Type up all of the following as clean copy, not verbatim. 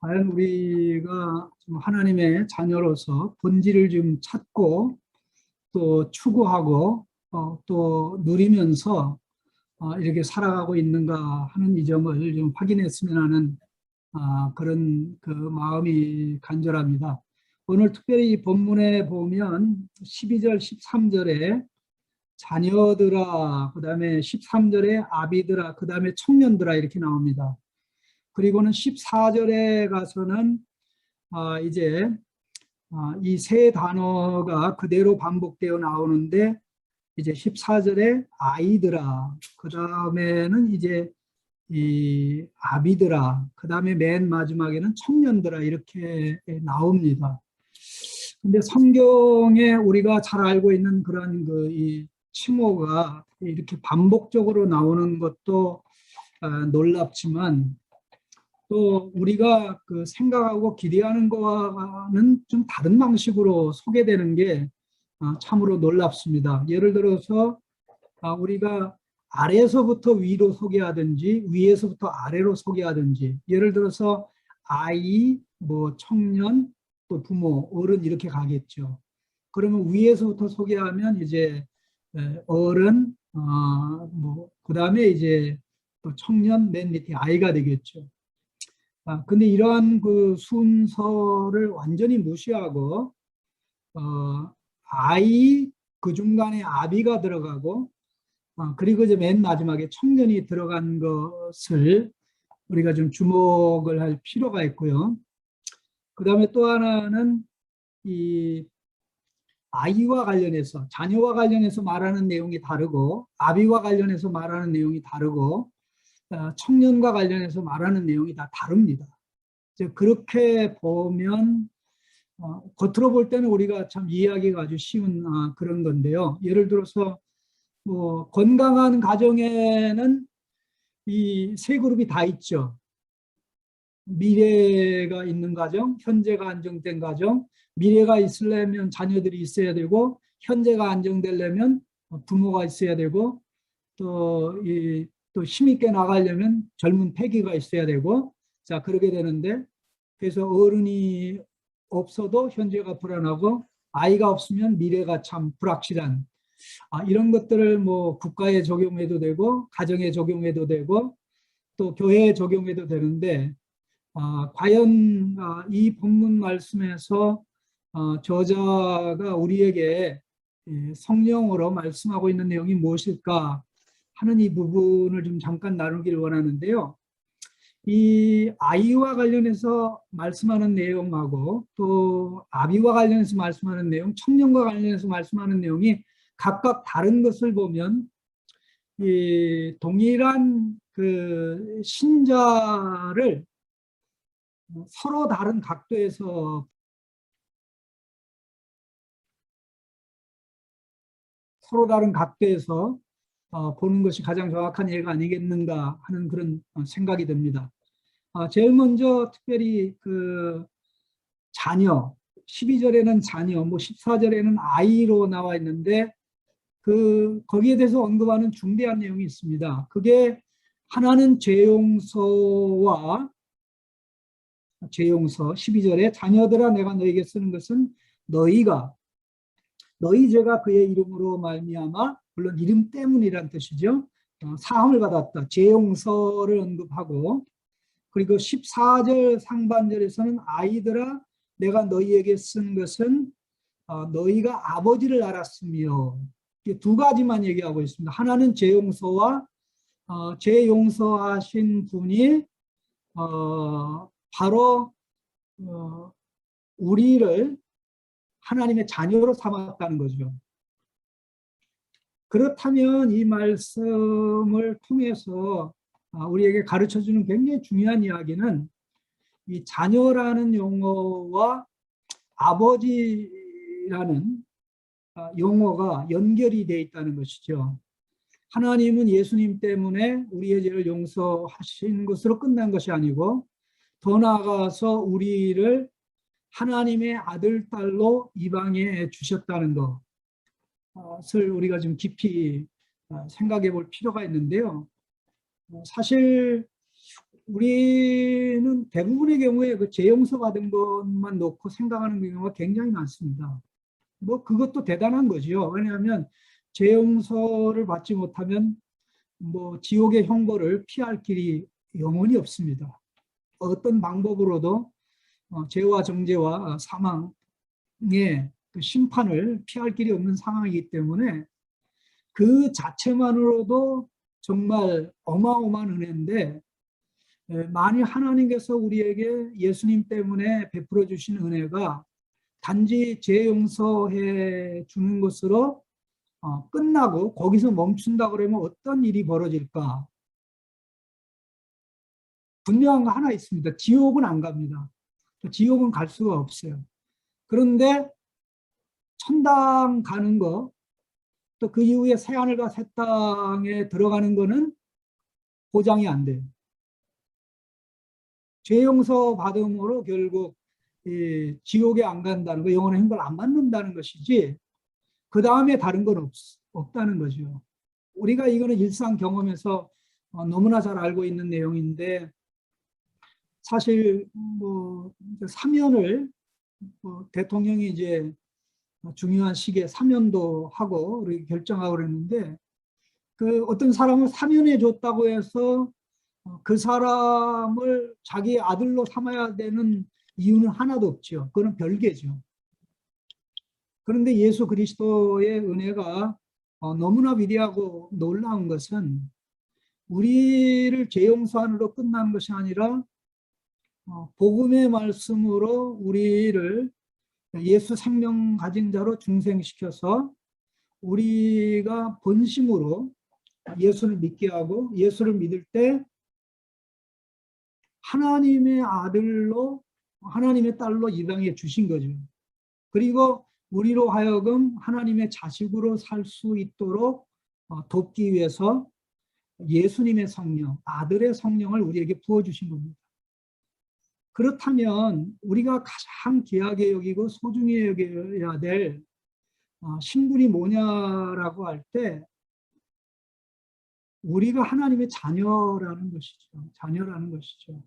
과연 우리가 좀 하나님의 자녀로서 본질을 좀 찾고 또 추구하고 또 누리면서 이렇게 살아가고 있는가 하는 이 점을 좀 확인했으면 하는 그런 그 마음이 간절합니다. 오늘 특별히 이 본문에 보면 12절, 13절에 자녀들아, 그 다음에 13절에 아비들아, 그 다음에 청년들아 이렇게 나옵니다. 그리고는 14절에 가서는 이제 이 세 단어가 그대로 반복되어 나오는데 이제 14절에 아이들아, 그 다음에는 이제 이 아비들아, 그 다음에 맨 마지막에는 청년들아 이렇게 나옵니다. 근데 성경에 우리가 잘 알고 있는 그런 이 칭호가 이렇게 반복적으로 나오는 것도 놀랍지만 또 우리가 그 생각하고 기대하는 거와는 좀 다른 방식으로 소개되는 게 참으로 놀랍습니다. 예를 들어서 우리가 아래에서부터 위로 소개하든지 위에서부터 아래로 소개하든지 예를 들어서 아이, 뭐 청년, 또 부모, 어른 이렇게 가겠죠. 그러면 위에서부터 소개하면 이제 어른, 뭐 그다음에 이제 또 청년, 맨 밑에 아이가 되겠죠. 근데 이러한 그 순서를 완전히 무시하고 아이 그 중간에 아비가 들어가고 그리고 이제 맨 마지막에 청년이 들어간 것을 우리가 좀 주목을 할 필요가 있고요. 그 다음에 또 하나는 이 아이와 관련해서 자녀와 관련해서 말하는 내용이 다르고 아비와 관련해서 말하는 내용이 다르고 청년과 관련해서 말하는 내용이 다 다릅니다. 이제 그렇게 보면 겉으로 볼 때는 우리가 참 이해하기가 아주 쉬운 그런 건데요. 예를 들어서 뭐 건강한 가정에는 이 세 그룹이 다 있죠. 미래가 있는 가정, 현재가 안정된 가정, 미래가 있으려면 자녀들이 있어야 되고 현재가 안정되려면 부모가 있어야 되고 또 힘있게 나가려면 젊은 패기가 있어야 되고 자 그렇게 되는데 그래서 어른이 없어도 현재가 불안하고 아이가 없으면 미래가 참 불확실한 이런 것들을 뭐 국가에 적용해도 되고 가정에 적용해도 되고 또 교회에 적용해도 되는데 과연 이 본문 말씀에서 저자가 우리에게 성령으로 말씀하고 있는 내용이 무엇일까 하는 이 부분을 좀 잠깐 나누기를 원하는데요. 이 아이와 관련해서 말씀하는 내용하고 또 아비와 관련해서 말씀하는 내용, 청년과 관련해서 말씀하는 내용이 각각 다른 것을 보면 이 동일한 그 신자를 서로 다른 각도에서 보는 것이 가장 정확한 예가 아니겠는가 하는 그런 생각이 듭니다. 제일 먼저 특별히 그 자녀, 12절에는 자녀, 뭐 14절에는 아이로 나와 있는데 거기에 대해서 언급하는 중대한 내용이 있습니다. 그게 하나는 죄용서 12절에 자녀들아 내가 너에게 쓰는 것은 너희 죄가 그의 이름으로 말미암아 물론 이름 때문이란 뜻이죠. 사함을 받았다. 죄용서를 언급하고 그리고 14절 상반절에서는 아이들아 내가 너희에게 쓴 것은 너희가 아버지를 알았으며 두 가지만 얘기하고 있습니다. 하나는 죄용서와 죄 용서하신 분이 바로 우리를 하나님의 자녀로 삼았다는 거죠. 그렇다면 이 말씀을 통해서 우리에게 가르쳐주는 굉장히 중요한 이야기는 이 자녀라는 용어와 아버지라는 용어가 연결이 되어 있다는 것이죠. 하나님은 예수님 때문에 우리의 죄를 용서하신 것으로 끝난 것이 아니고 더 나아가서 우리를 하나님의 아들, 딸로 입양해 주셨다는 것을 우리가 좀 깊이 생각해 볼 필요가 있는데요. 사실 우리는 대부분의 경우에 그 재용서 받은 것만 놓고 생각하는 경우가 굉장히 많습니다. 뭐 그것도 대단한 거죠. 왜냐하면 재용서를 받지 못하면 뭐 지옥의 형벌을 피할 길이 영원히 없습니다. 어떤 방법으로도 죄와 정죄와 사망의 그 심판을 피할 길이 없는 상황이기 때문에 그 자체만으로도 정말 어마어마한 은혜인데, 만일 하나님께서 우리에게 예수님 때문에 베풀어 주신 은혜가 단지 죄 용서해 주는 것으로 끝나고 거기서 멈춘다 그러면 어떤 일이 벌어질까? 분명한 거 하나 있습니다. 지옥은 안 갑니다. 지옥은 갈 수가 없어요. 그런데 천당 가는 거, 또 그 이후에 새하늘과 새 땅에 들어가는 거는 보장이 안 돼요. 죄 용서 받음으로 결국 이 지옥에 안 간다는 거, 영원한 형벌 안 받는다는 것이지 그 다음에 다른 건 없다는 거죠. 우리가 이거는 일상 경험에서 너무나 잘 알고 있는 내용인데, 사실 뭐 사면을 대통령이 이제 중요한 시기에 사면도 하고 이렇게 결정하고 그랬는데, 그 어떤 사람을 사면해 줬다고 해서 그 사람을 자기 아들로 삼아야 되는 이유는 하나도 없죠. 그거는 별개죠. 그런데 예수 그리스도의 은혜가 너무나 위대하고 놀라운 것은 우리를 죄 용서함으로 끝나는 것이 아니라 복음의 말씀으로 우리를 예수 생명 가진 자로 중생시켜서 우리가 본심으로 예수를 믿게 하고, 예수를 믿을 때 하나님의 아들로, 하나님의 딸로 이 땅에 주신 거죠. 그리고 우리로 하여금 하나님의 자식으로 살 수 있도록 돕기 위해서 예수님의 성령, 아들의 성령을 우리에게 부어주신 겁니다. 그렇다면 우리가 가장 귀하게 여기고 소중히 여겨야 될 신분이 뭐냐라고 할 때, 우리가 하나님의 자녀라는 것이죠. 자녀라는 것이죠.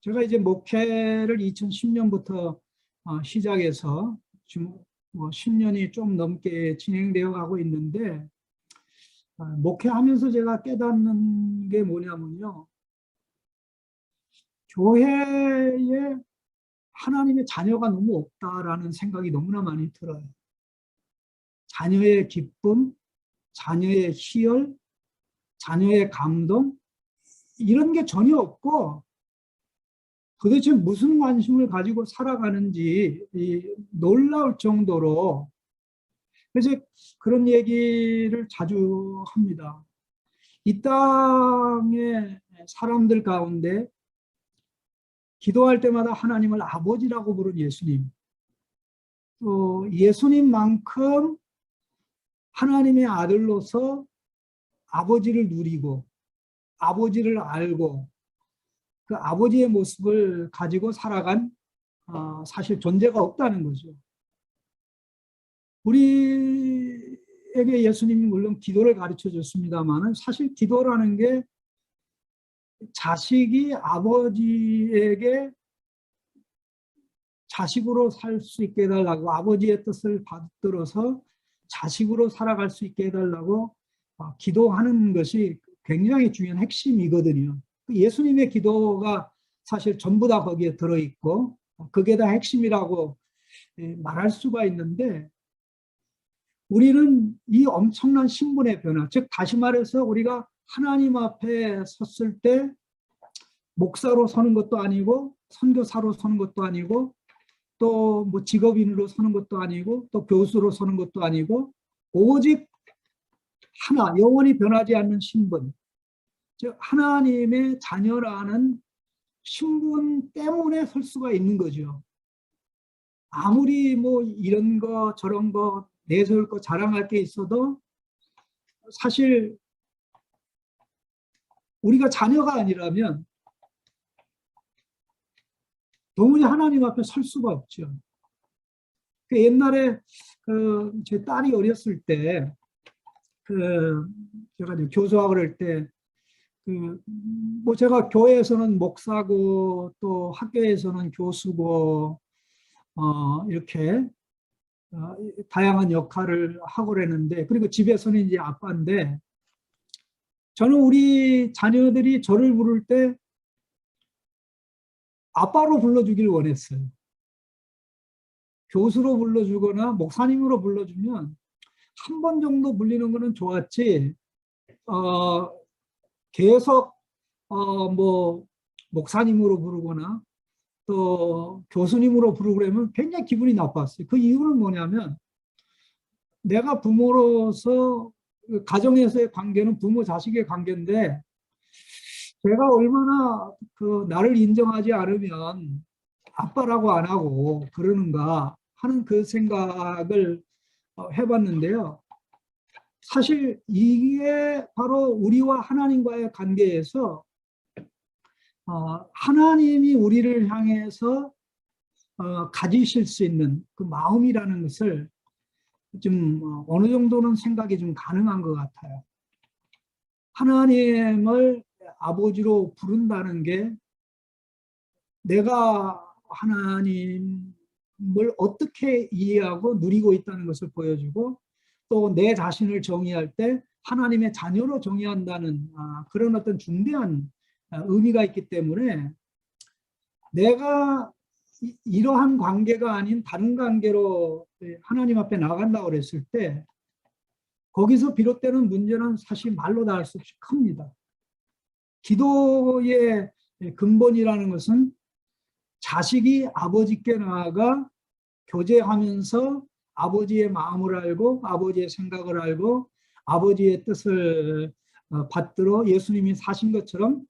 제가 이제 목회를 2010년부터 시작해서 지금 뭐 10년이 좀 넘게 진행되어 가고 있는데, 목회하면서 제가 깨닫는 게 뭐냐면요, 교회에 하나님의 자녀가 너무 없다라는 생각이 너무나 많이 들어요. 자녀의 기쁨, 자녀의 희열, 자녀의 감동, 이런 게 전혀 없고 도대체 무슨 관심을 가지고 살아가는지 놀라울 정도로, 그래서 그런 얘기를 자주 합니다. 이 땅의 사람들 가운데 기도할 때마다 하나님을 아버지라고 부른 예수님, 또 예수님만큼 하나님의 아들로서 아버지를 누리고 아버지를 알고 그 아버지의 모습을 가지고 살아간 사실 존재가 없다는 거죠. 우리에게 예수님이 물론 기도를 가르쳐 줬습니다만, 사실 기도라는 게 자식이 아버지에게 자식으로 살 수 있게 해달라고, 아버지의 뜻을 받들어서 자식으로 살아갈 수 있게 해달라고 기도하는 것이 굉장히 중요한 핵심이거든요. 예수님의 기도가 사실 전부 다 거기에 들어있고 그게 다 핵심이라고 말할 수가 있는데, 우리는 이 엄청난 신분의 변화, 즉 다시 말해서 우리가 하나님 앞에 섰을 때 목사로 서는 것도 아니고 선교사로 서는 것도 아니고 또 뭐 직업인으로 서는 것도 아니고 또 교수로 서는 것도 아니고 오직 하나, 영원히 변하지 않는 신분, 즉 하나님의 자녀라는 신분 때문에 설 수가 있는 거죠. 아무리 뭐 이런 거 저런 거 내세울 거 자랑할 게 있어도 사실 우리가 자녀가 아니라면 도무지 하나님 앞에 설 수가 없죠. 그 옛날에 제 딸이 어렸을 때 제가 교수하고 그럴 때 뭐 제가 교회에서는 목사고 또 학교에서는 교수고 이렇게 다양한 역할을 하고 그랬는데, 그리고 집에서는 이제 아빠인데, 저는 우리 자녀들이 저를 부를 때 아빠로 불러주길 원했어요. 교수로 불러주거나 목사님으로 불러주면 한 번 정도 불리는 거는 좋았지, 계속 뭐 목사님으로 부르거나 또 교수님으로 부르고 그러면 굉장히 기분이 나빴어요. 그 이유는 뭐냐면, 내가 부모로서 가정에서의 관계는 부모 자식의 관계인데, 제가 얼마나 나를 인정하지 않으면 아빠라고 안 하고 그러는가 하는 그 생각을 해봤는데요. 사실 이게 바로 우리와 하나님과의 관계에서 하나님이 우리를 향해서 가지실 수 있는 그 마음이라는 것을 좀 어느 정도는 생각이 좀 가능한 것 같아요. 하나님을 아버지로 부른다는 게 내가 하나님을 어떻게 이해하고 누리고 있다는 것을 보여주고, 또 내 자신을 정의할 때 하나님의 자녀로 정의한다는 그런 어떤 중대한 의미가 있기 때문에, 내가 이러한 관계가 아닌 다른 관계로 하나님 앞에 나간다고 그랬을 때, 거기서 비롯되는 문제는 사실 말로 다 할 수 없이 큽니다. 기도의 근본이라는 것은 자식이 아버지께 나아가 교제하면서 아버지의 마음을 알고 아버지의 생각을 알고 아버지의 뜻을 받들어 예수님이 사신 것처럼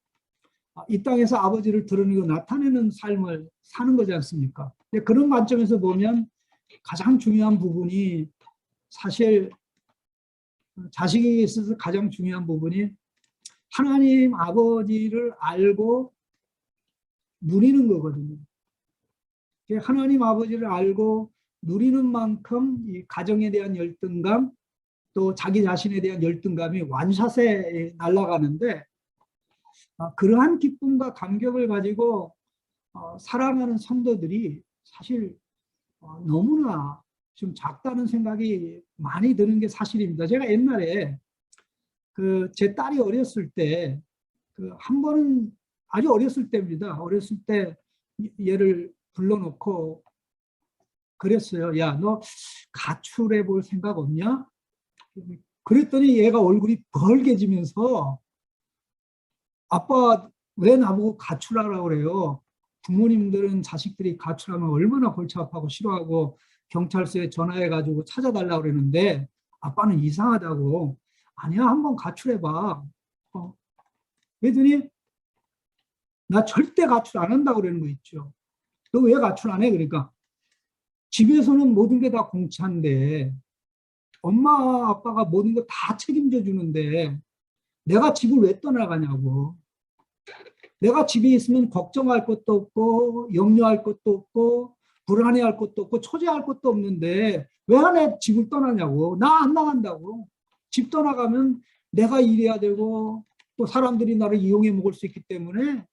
이 땅에서 아버지를 드러내고 나타내는 삶을 사는 거지 않습니까? 그런 관점에서 보면 가장 중요한 부분이, 사실 자식에게 있어서 가장 중요한 부분이 하나님 아버지를 알고 누리는 거거든요. 하나님 아버지를 알고 누리는 만큼 이 가정에 대한 열등감, 또 자기 자신에 대한 열등감이 완샷에 날아가는데, 그러한 기쁨과 감격을 가지고 살아가는 성도들이 사실 너무나 좀 작다는 생각이 많이 드는 게 사실입니다. 제가 옛날에 제 딸이 어렸을 때 한 번은, 아주 어렸을 때입니다. 어렸을 때 얘를 불러놓고 그랬어요. 야, 너 가출해 볼 생각 없냐? 그랬더니 얘가 얼굴이 벌개지면서, 아빠 왜 나보고 가출하라고 그래요? 부모님들은 자식들이 가출하면 얼마나 골치 아파하고 싫어하고 경찰서에 전화해가지고 찾아달라고 그러는데 아빠는 이상하다고. 아니야, 한번 가출해봐. 그랬더니 나 절대 가출 안 한다고 그러는 거 있죠. 너 왜 가출 안 해? 그러니까 집에서는 모든 게 다 공짜인데, 엄마 아빠가 모든 거 다 책임져 주는데 내가 집을 왜 떠나가냐고. 내가 집에 있으면 걱정할 것도 없고 염려할 것도 없고 불안해할 것도 없고 초조할 것도 없는데 왜 안에 집을 떠나냐고. 나 안 나간다고. 집 떠나가면 내가 일해야 되고 또 사람들이 나를 이용해 먹을 수 있기 때문에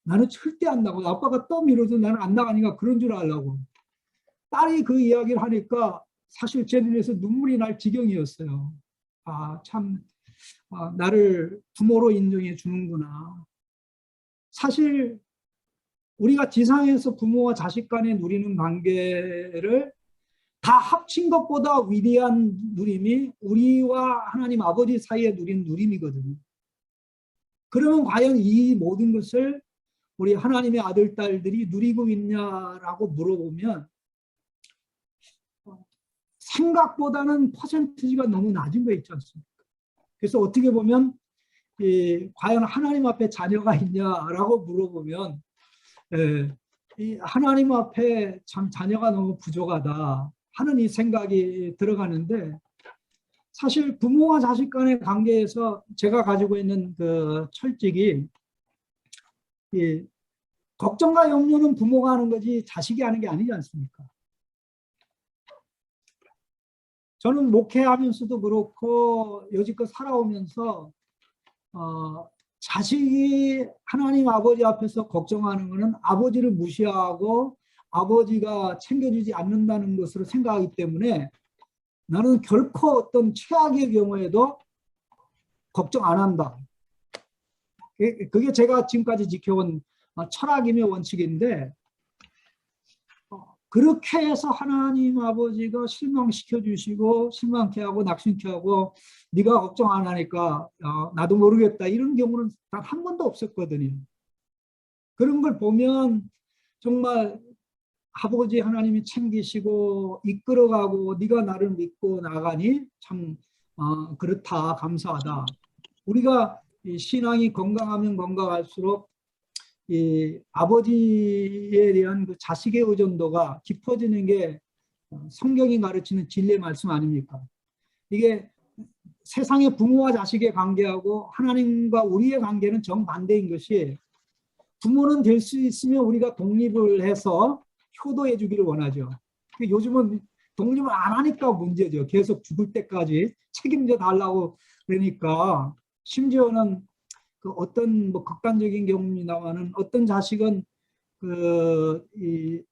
나는 절대 안 나가고. 아빠가 떠밀어도 나는 안 나가니까 그런 줄 알라고. 딸이 그 이야기를 하니까 사실 제 눈에서 눈물이 날 지경이었어요. 참, 나를 부모로 인정해 주는구나. 사실 우리가 지상에서 부모와 자식 간에 누리는 관계를 다 합친 것보다 위대한 누림이 우리와 하나님 아버지 사이에 누린 누림이거든요. 그러면 과연 이 모든 것을 우리 하나님의 아들, 딸들이 누리고 있냐라고 물어보면 생각보다는 퍼센티지가 너무 낮은 거 있지 않습니까? 그래서 어떻게 보면 과연 하나님 앞에 자녀가 있냐라고 물어보면 이 하나님 앞에 참 자녀가 너무 부족하다 하는 이 생각이 들어가는데, 사실 부모와 자식 간의 관계에서 제가 가지고 있는 그 철칙이, 걱정과 염려는 부모가 하는 거지 자식이 하는 게 아니지 않습니까? 저는 목회하면서도 그렇고 여지껏 살아오면서 자식이 하나님 아버지 앞에서 걱정하는 것은 아버지를 무시하고 아버지가 챙겨주지 않는다는 것으로 생각하기 때문에 나는 결코 어떤 최악의 경우에도 걱정 안 한다. 그게 제가 지금까지 지켜온 철학임의 원칙인데, 그렇게 해서 하나님 아버지가 실망시켜 주시고 실망케 하고 낙심케 하고 네가 걱정 안 하니까 나도 모르겠다 이런 경우는 단 한 번도 없었거든요. 그런 걸 보면 정말 아버지 하나님이 챙기시고 이끌어가고 네가 나를 믿고 나가니 참 그렇다, 감사하다. 우리가 이 신앙이 건강하면 건강할수록 이 아버지에 대한 그 자식의 의존도가 깊어지는 게 성경이 가르치는 진리의 말씀 아닙니까? 이게 세상의 부모와 자식의 관계하고 하나님과 우리의 관계는 정반대인 것이, 부모는 될 수 있으면 우리가 독립을 해서 효도해 주기를 원하죠. 요즘은 독립을 안 하니까 문제죠. 계속 죽을 때까지 책임져 달라고 그러니까. 심지어는 그 어떤 뭐 극단적인 경우입니다마는 어떤 자식은 이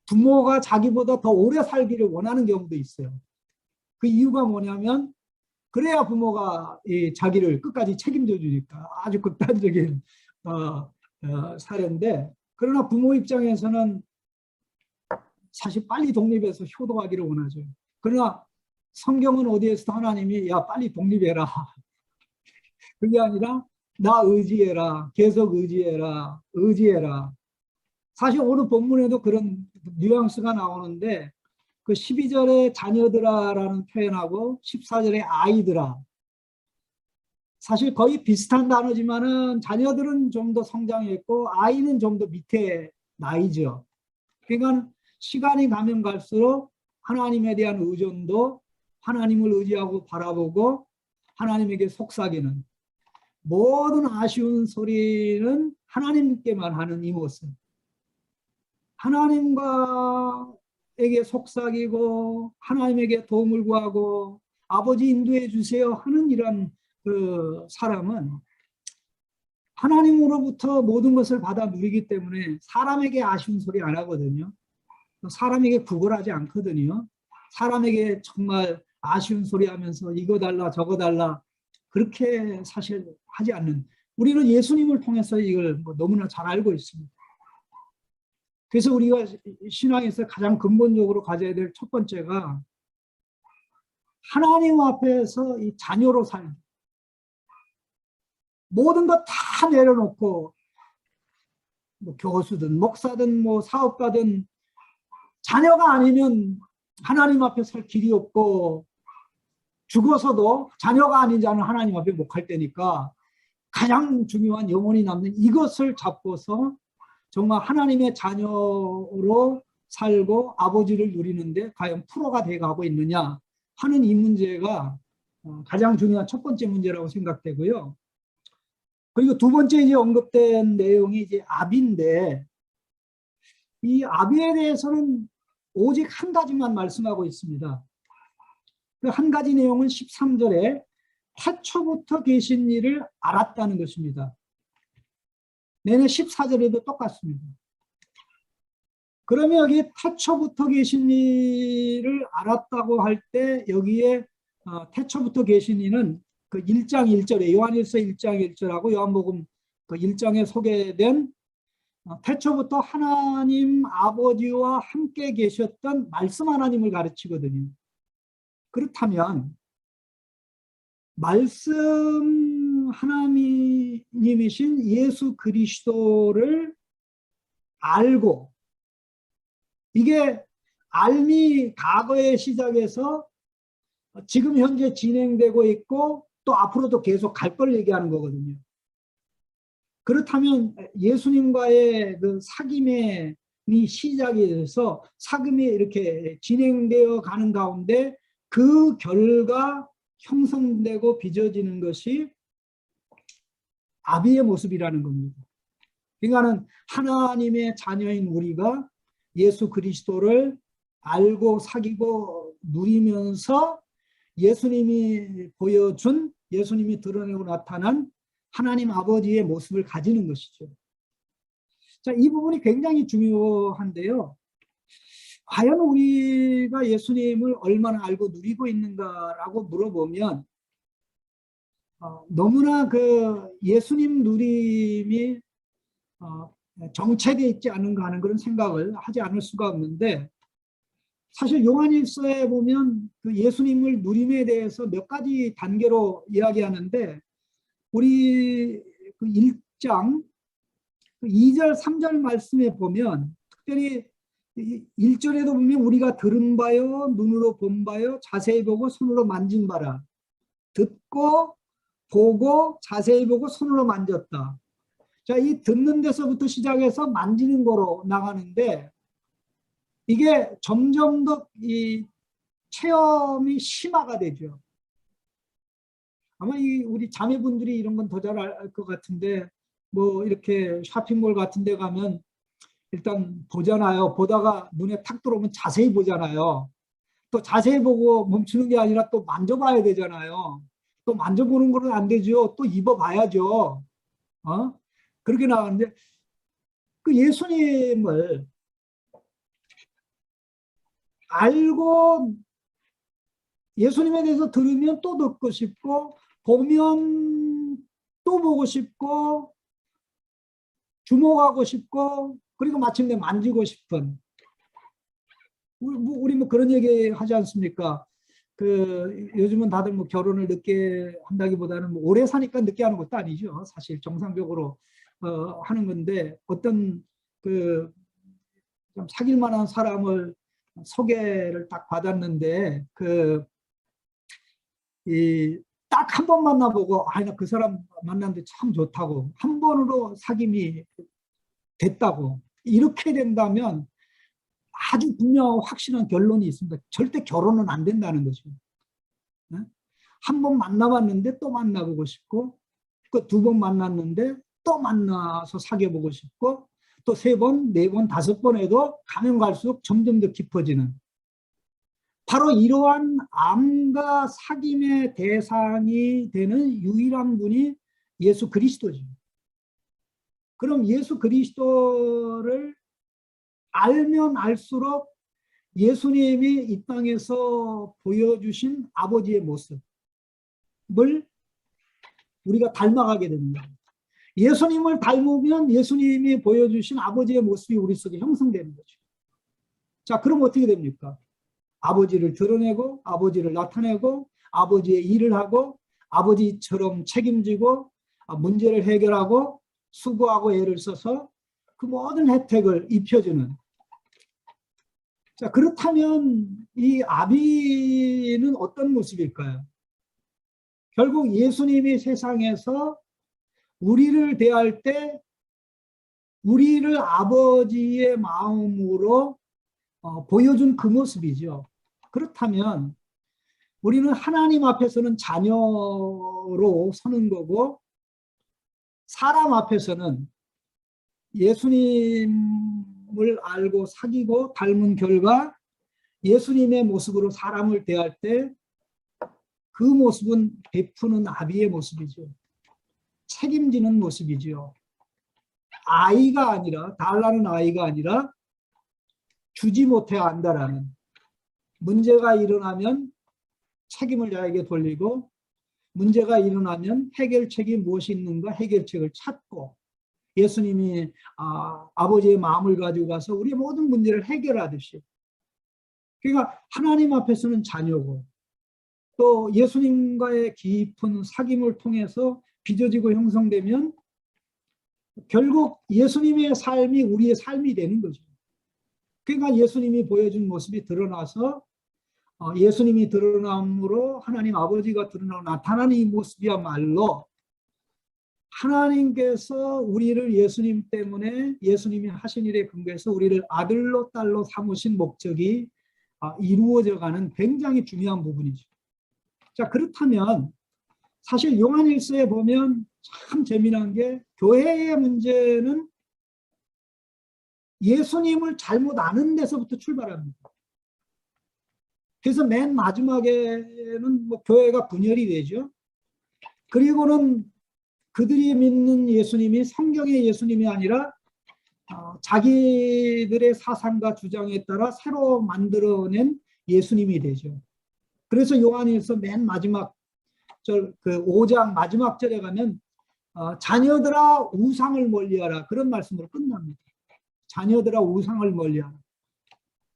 부모가 자기보다 더 오래 살기를 원하는 경우도 있어요. 그 이유가 뭐냐면 그래야 부모가 이 자기를 끝까지 책임져 주니까. 아주 극단적인 사례인데, 그러나 부모 입장에서는 사실 빨리 독립해서 효도하기를 원하죠. 그러나 성경은 어디에서도 하나님이 야 빨리 독립해라 그게 아니라 나 의지해라, 계속 의지해라, 의지해라. 사실 오늘 본문에도 그런 뉘앙스가 나오는데 그 12절에 자녀들아라는 표현하고 14절에 아이들아, 사실 거의 비슷한 단어지만은 자녀들은 좀 더 성장했고 아이는 좀 더 밑에 나이죠. 그러니까 시간이 가면 갈수록 하나님에 대한 의존도, 하나님을 의지하고 바라보고 하나님에게 속삭이는 모든 아쉬운 소리는 하나님께만 하는 이 모습. 하나님과에게 속삭이고 하나님에게 도움을 구하고 아버지 인도해 주세요 하는 이런 그 사람은 하나님으로부터 모든 것을 받아 누리기 때문에 사람에게 아쉬운 소리 안 하거든요. 사람에게 구걸하지 않거든요. 사람에게 정말 아쉬운 소리 하면서 이거 달라 저거 달라 그렇게 사실 하지 않는, 우리는 예수님을 통해서 이걸 뭐 너무나 잘 알고 있습니다. 그래서 우리가 신앙에서 가장 근본적으로 가져야 될 첫 번째가 하나님 앞에서 이 자녀로 살기. 모든 것 다 내려놓고 뭐 교수든 목사든 뭐 사업가든 자녀가 아니면 하나님 앞에 설 길이 없고 죽어서도 자녀가 아닌 자는 하나님 앞에 못 갈 때니까 가장 중요한 영원히 남는 이것을 잡고서 정말 하나님의 자녀로 살고 아버지를 누리는데 과연 프로가 돼가고 있느냐 하는 이 문제가 가장 중요한 첫 번째 문제라고 생각되고요. 그리고 두 번째 이제 언급된 내용이 이제 아비인데, 이 아비에 대해서는 오직 한 가지만 말씀하고 있습니다. 그 한 가지 내용은 13절에 태초부터 계신 이를 알았다는 것입니다. 내년 14절에도 똑같습니다. 그러면 여기 태초부터 계신 이를 알았다고 할 때 여기에 태초부터 계신 이는 그 1장 1절에 요한일서 1장 1절하고 요한복음 그 1장에 소개된 태초부터 하나님 아버지와 함께 계셨던 말씀 하나님을 가르치거든요. 그렇다면 말씀 하나님이신 예수 그리스도를 알고, 이게 알미 과거의 시작에서 지금 현재 진행되고 있고 또 앞으로도 계속 갈 걸 얘기하는 거거든요. 그렇다면 예수님과의 그 사귐이 시작이 돼서 사귐이 이렇게 진행되어 가는 가운데 그 결과 형성되고 빚어지는 것이 아비의 모습이라는 겁니다. 그러니까는 하나님의 자녀인 우리가 예수 그리스도를 알고 사귀고 누리면서 예수님이 보여준, 예수님이 드러내고 나타난 하나님 아버지의 모습을 가지는 것이죠. 자, 이 부분이 굉장히 중요한데요. 과연 우리가 예수님을 얼마나 알고 누리고 있는가라고 물어보면 너무나 그 예수님 누림이 정체되어 있지 않은가 하는 그런 생각을 하지 않을 수가 없는데, 사실 요한일서에 보면 그 예수님을 누림에 대해서 몇 가지 단계로 이야기하는데, 우리 그 1장 2절 3절 말씀에 보면 특별히 1절에도 보면 우리가 들은 바요 눈으로 본 바요 자세히 보고 손으로 만진 바라, 듣고 보고 자세히 보고 손으로 만졌다. 자, 이 듣는 데서부터 시작해서 만지는 거로 나가는데, 이게 점점 더 이 체험이 심화가 되죠. 아마 우리 자매분들이 이런 건 더 잘 알 것 같은데, 뭐 이렇게 쇼핑몰 같은 데 가면 일단 보잖아요. 보다가 눈에 탁 들어오면 자세히 보잖아요. 또 자세히 보고 멈추는 게 아니라 또 만져봐야 되잖아요. 또 만져보는 거는 안 되죠. 또 입어봐야죠. 그렇게 나가는데, 그 예수님을 알고 예수님에 대해서 들으면 또 듣고 싶고, 보면 또 보고 싶고, 주목하고 싶고, 그리고 마침내 만지고 싶은, 우리 뭐 그런 얘기 하지 않습니까? 그 요즘은 다들 뭐 결혼을 늦게 한다기보다는 뭐 오래 사니까 늦게 하는 것도 아니죠. 사실 정상적으로 하는 건데, 어떤 그 좀 사귈 만한 사람을 소개를 딱 받았는데, 딱 한 번 만나보고, 나 그 사람 만났는데 참 좋다고, 한 번으로 사귐이 됐다고, 이렇게 된다면 아주 분명하고 확실한 결론이 있습니다. 절대 결혼은 안 된다는 거죠. 한 번 만나봤는데 또 만나보고 싶고, 그 두 번 만났는데 또 만나서 사귀어보고 싶고, 또 세 번, 네 번, 다섯 번 해도 가면 갈수록 점점 더 깊어지는, 바로 이러한 암과 사귐의 대상이 되는 유일한 분이 예수 그리스도죠. 그럼 예수 그리스도를 알면 알수록 예수님이 이 땅에서 보여주신 아버지의 모습을 우리가 닮아가게 됩니다. 예수님을 닮으면 예수님이 보여주신 아버지의 모습이 우리 속에 형성되는 거죠. 자, 그럼 어떻게 됩니까? 아버지를 드러내고, 아버지를 나타내고, 아버지의 일을 하고, 아버지처럼 책임지고, 문제를 해결하고, 수고하고 애를 써서 그 모든 혜택을 입혀주는. 자, 그렇다면 이 아비는 어떤 모습일까요? 결국 예수님이 세상에서 우리를 대할 때 우리를 아버지의 마음으로 보여준 그 모습이죠. 그렇다면 우리는 하나님 앞에서는 자녀로 서는 거고, 사람 앞에서는 예수님을 알고 사귀고 닮은 결과 예수님의 모습으로 사람을 대할 때 그 모습은 베푸는 아비의 모습이죠. 책임지는 모습이죠. 아이가 아니라, 달라는 아이가 아니라 주지 못해 안다라는, 문제가 일어나면 책임을 나에게 돌리고, 문제가 일어나면 해결책이 무엇이 있는가 해결책을 찾고, 예수님이 아버지의 마음을 가지고 가서 우리의 모든 문제를 해결하듯이, 그러니까 하나님 앞에서는 자녀고, 또 예수님과의 깊은 사귐을 통해서 빚어지고 형성되면 결국 예수님의 삶이 우리의 삶이 되는 거죠. 그러니까 예수님이 보여준 모습이 드러나서, 예수님이 드러남으로 하나님 아버지가 드러나고 나타나는 이 모습이야말로 하나님께서 우리를 예수님 때문에, 예수님이 하신 일에 근거해서 우리를 아들로 딸로 삼으신 목적이 이루어져가는 굉장히 중요한 부분이죠. 자, 그렇다면 사실 요한일서에 보면 참 재미난 게, 교회의 문제는 예수님을 잘못 아는 데서부터 출발합니다. 그래서 맨 마지막에는 뭐 교회가 분열이 되죠. 그리고는 그들이 믿는 예수님이 성경의 예수님이 아니라 자기들의 사상과 주장에 따라 새로 만들어낸 예수님이 되죠. 그래서 요한일서 맨 마지막 그 5장 마지막 절에 가면 자녀들아 우상을 멀리하라 그런 말씀으로 끝납니다. 자녀들아 우상을 멀리하라.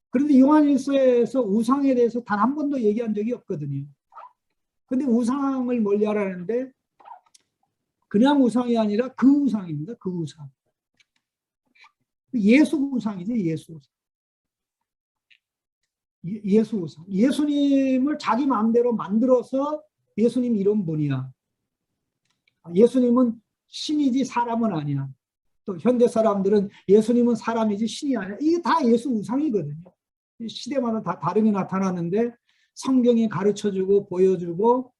그런데 요한일서에서 우상에 대해서 단 한 번도 얘기한 적이 없거든요. 근데 우상을 멀리하라는데 그냥 우상이 아니라 그 우상입니다. 그 우상. 예수 우상이죠. 예수 우상. 예수 우상. 예수님을 자기 마음대로 만들어서 예수님 이런 분이야. 예수님은 신이지 사람은 아니야. 또 현대 사람들은 예수님은 사람이지 신이 아니야. 이게 다 예수 우상이거든요. 시대마다 다 다르게 나타나는데 성경이 가르쳐주고 보여주고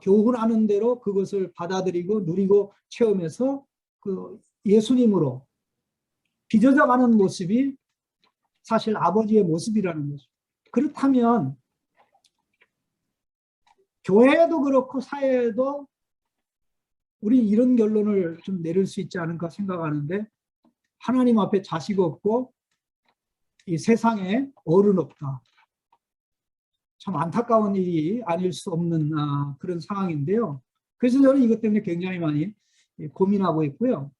교훈하는 대로 그것을 받아들이고 누리고 체험해서 그 예수님으로 빚어져가는 모습이 사실 아버지의 모습이라는 거죠. 그렇다면 교회도 그렇고 사회도 우리 이런 결론을 좀 내릴 수 있지 않을까 생각하는데 하나님 앞에 자식 없고 이 세상에 어른 없다. 참 안타까운 일이 아닐 수 없는 그런 상황인데요. 그래서 저는 이것 때문에 굉장히 많이 고민하고 있고요.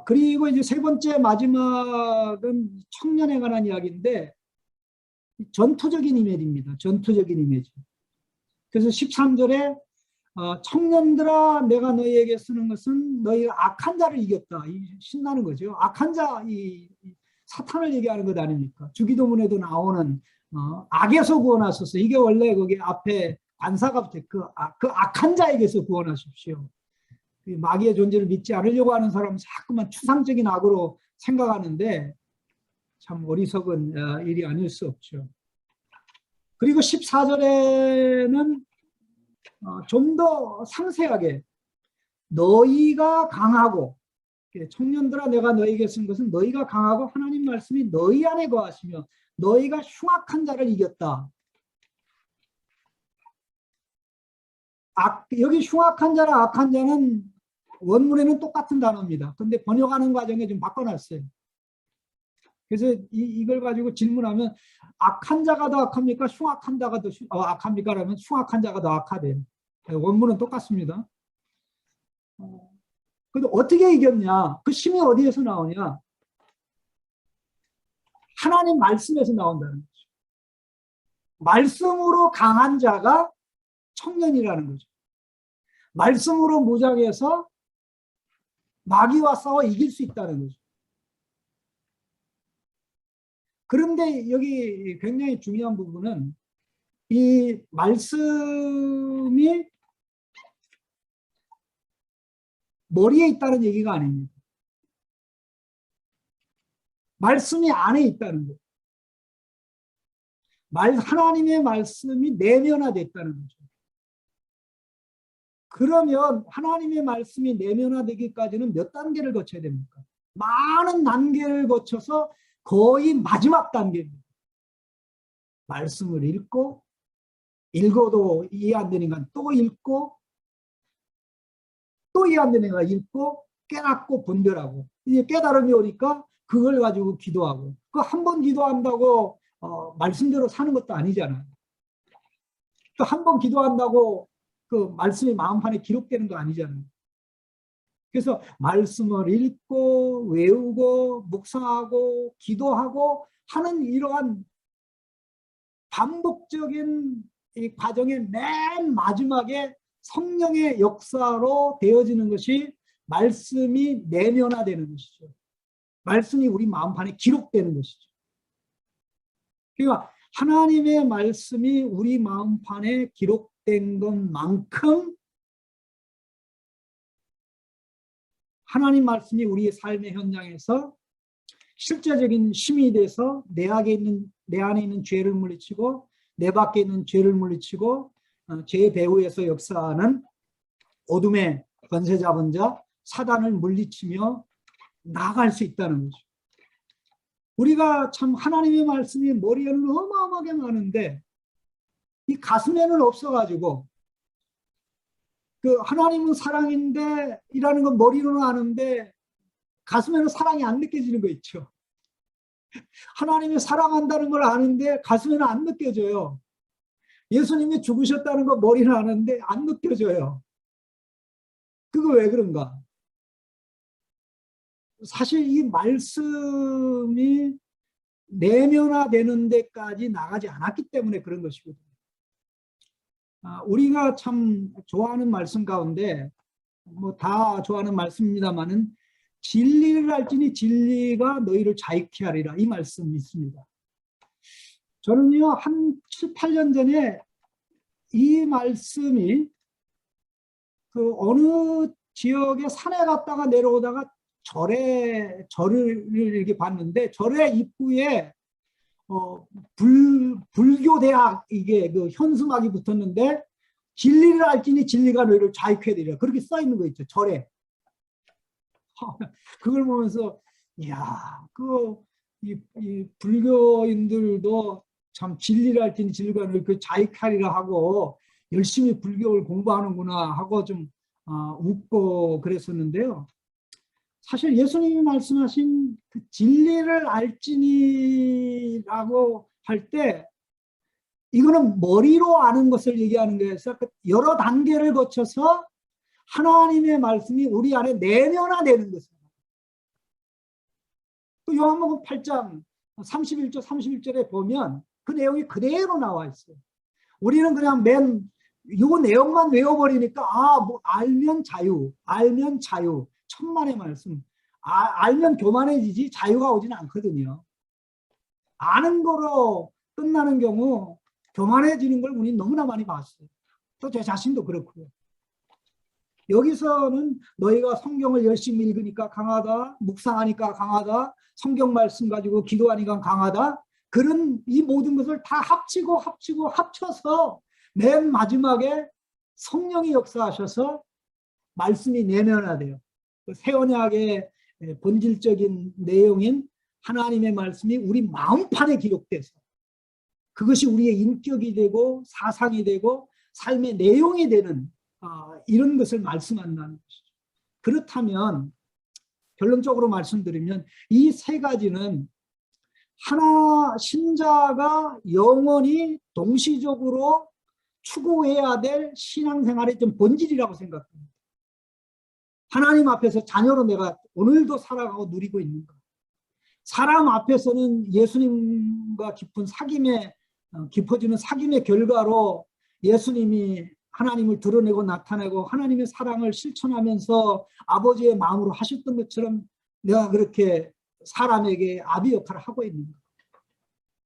그리고 이제 세 번째 마지막은 청년에 관한 이야기인데 전투적인 이미지입니다. 전투적인 이미지. 그래서 13절에 청년들아 내가 너희에게 쓰는 것은 너희가 악한 자를 이겼다. 신나는 거죠. 악한 자, 이 사탄을 얘기하는 것 아닙니까? 주기도문에도 나오는 악에서 구원하소서. 이게 원래 거기 앞에 관사가 붙어 그 악한 자에게서 구원하십시오. 마귀의 존재를 믿지 않으려고 하는 사람은 자꾸만 추상적인 악으로 생각하는데 참 어리석은 일이 아닐 수 없죠. 그리고 14절에는 좀 더 상세하게 너희가 강하고 청년들아 내가 너희에게 쓴 것은 너희가 강하고 하나님 말씀이 너희 안에 거하시며 너희가 흉악한 자를 이겼다. 여기 흉악한 자랑 악한 자는 원문에는 똑같은 단어입니다. 근데 번역하는 과정에 좀 바꿔놨어요. 그래서 이걸 가지고 질문하면 악한 자가 더 악합니까? 흉악한 자가 더 악합니까? 라면 흉악한 자가 더 악하대요. 원문은 똑같습니다. 근데 어떻게 이겼냐? 그 힘이 어디에서 나오냐? 하나님 말씀에서 나온다는 거죠. 말씀으로 강한 자가 청년이라는 거죠. 말씀으로 무장해서 마귀와 싸워 이길 수 있다는 거죠. 그런데 여기 굉장히 중요한 부분은 이 말씀이 머리에 있다는 얘기가 아닙니다. 말씀이 안에 있다는 거예요. 하나님의 말씀이 내면화됐다는 거죠. 그러면 하나님의 말씀이 내면화되기까지는 몇 단계를 거쳐야 됩니까? 많은 단계를 거쳐서 거의 마지막 단계입니다. 말씀을 읽어도 이해 안 되니까 또 읽고 또 이해 안 되니까 읽고 깨닫고 분별하고 이제 깨달음이 오니까 그걸 가지고 기도하고 그 한 번 기도한다고 말씀대로 사는 것도 아니잖아요. 또 한 번 기도한다고 그 말씀이 마음판에 기록되는 거 아니잖아요. 그래서 말씀을 읽고 외우고 묵상하고 기도하고 하는 이러한 반복적인 이 과정의 맨 마지막에 성령의 역사로 되어지는 것이 말씀이 내면화되는 것이죠. 말씀이 우리 마음판에 기록되는 것이죠. 그러니까 하나님의 말씀이 우리 마음판에 기록된 것만큼 하나님 말씀이 우리의 삶의 현장에서 실제적인 힘이 돼서 내 안에 있는 죄를 물리치고 내 밖에 있는 죄를 물리치고 죄 배후에서 역사하는 어둠의 권세 잡은 자 사단을 물리치며 나아갈 수 있다는 거죠. 우리가 참 하나님의 말씀이 머리에는 어마어마하게 많은데 이 가슴에는 없어가지고 그 하나님은 사랑인데 이라는 건 머리로는 아는데 가슴에는 사랑이 안 느껴지는 거 있죠. 하나님이 사랑한다는 걸 아는데 가슴에는 안 느껴져요. 예수님이 죽으셨다는 거 머리는 아는데 안 느껴져요. 그거 왜 그런가? 사실 이 말씀이 내면화되는 데까지 나가지 않았기 때문에 그런 것이거든요. 우리가 참 좋아하는 말씀 가운데 뭐 다 좋아하는 말씀입니다만은 진리를 알지니 진리가 너희를 자유케 하리라 이 말씀이 있습니다. 저는요 한 7, 8년 전에 이 말씀이 그 어느 지역의 산에 갔다가 내려오다가 절을 이렇게 봤는데 절의 입구에 불교 대학 이게 그 현수막이 붙었는데 진리를 알지니 진리가 너희를 자유케 하리라 그렇게 써 있는 거 있죠 절에. 그걸 보면서 이야 이 불교인들도 참 진리를 알지니 진리가 너희를 자유케 하리라 하고 열심히 불교를 공부하는구나 하고 좀 웃고 그랬었는데요. 사실 예수님이 말씀하신 그 진리를 알지니라고 할 때 이거는 머리로 아는 것을 얘기하는 거여서 여러 단계를 거쳐서 하나님의 말씀이 우리 안에 내면화되는 것입니다. 요한복음 8장 31절 31절에 보면 그 내용이 그대로 나와 있어요. 우리는 그냥 요 내용만 외워버리니까 뭐 알면 자유, 알면 자유. 천만의 말씀. 알면 교만해지지 자유가 오지는 않거든요. 아는 거로 끝나는 경우 교만해지는 걸 우리 너무나 많이 봤어요. 또 제 자신도 그렇고요. 여기서는 너희가 성경을 열심히 읽으니까 강하다, 묵상하니까 강하다, 성경 말씀 가지고 기도하니까 강하다. 그런 이 모든 것을 다 합쳐서 맨 마지막에 성령이 역사하셔서 말씀이 내면화돼요. 새 언약의 본질적인 내용인 하나님의 말씀이 우리 마음판에 기록돼서 그것이 우리의 인격이 되고 사상이 되고 삶의 내용이 되는 이런 것을 말씀한다는 것이죠. 그렇다면 결론적으로 말씀드리면 이 세 가지는 하나 신자가 영원히 동시적으로 추구해야 될 신앙생활의 좀 본질이라고 생각합니다. 하나님 앞에서 자녀로 내가 오늘도 살아가고 누리고 있는 것. 사람 앞에서는 예수님과 깊어지는 사귐의 결과로 예수님이 하나님을 드러내고 나타내고 하나님의 사랑을 실천하면서 아버지의 마음으로 하셨던 것처럼 내가 그렇게 사람에게 아비 역할을 하고 있는 것.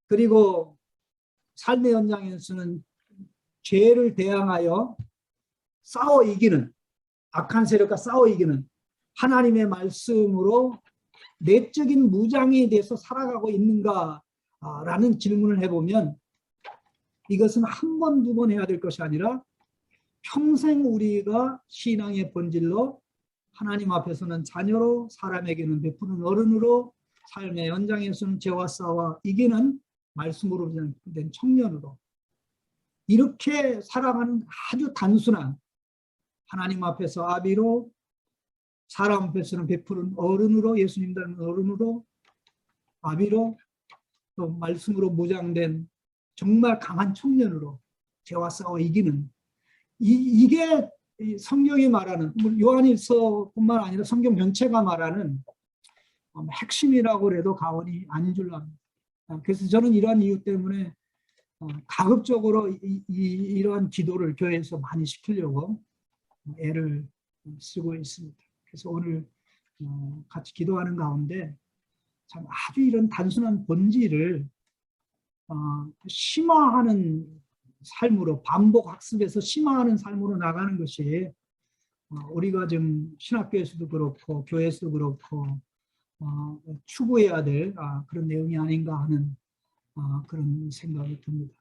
그리고 삶의 현장에서는 죄를 대항하여 싸워 이기는 악한 세력과 싸워 이기는 하나님의 말씀으로 내적인 무장에 대해서 살아가고 있는가라는 질문을 해보면 이것은 한 번, 두 번 해야 될 것이 아니라 평생 우리가 신앙의 본질로 하나님 앞에서는 자녀로 사람에게는 베푸는 어른으로 삶의 현장에서는 죄와 싸워 이기는 말씀으로 된 청년으로 이렇게 살아가는 아주 단순한 하나님 앞에서 아비로 사람 앞에서는 베푸는 어른으로 예수님 닮은 어른으로 아비로 또 말씀으로 무장된 정말 강한 청년으로 죄와 싸워 이기는 이게 성경이 말하는 요한일서뿐만 아니라 성경 전체가 말하는 핵심이라고 해도 과언이 아닌 줄로 압니다. 그래서 저는 이러한 이유 때문에 가급적으로 이러한 기도를 교회에서 많이 시키려고 애를 쓰고 있습니다. 그래서 오늘 같이 기도하는 가운데 참 아주 이런 단순한 본질을 심화하는 삶으로 반복 학습해서 심화하는 삶으로 나가는 것이 우리가 지금 신학교에서도 그렇고 교회에서도 그렇고 추구해야 될 그런 내용이 아닌가 하는 그런 생각이 듭니다.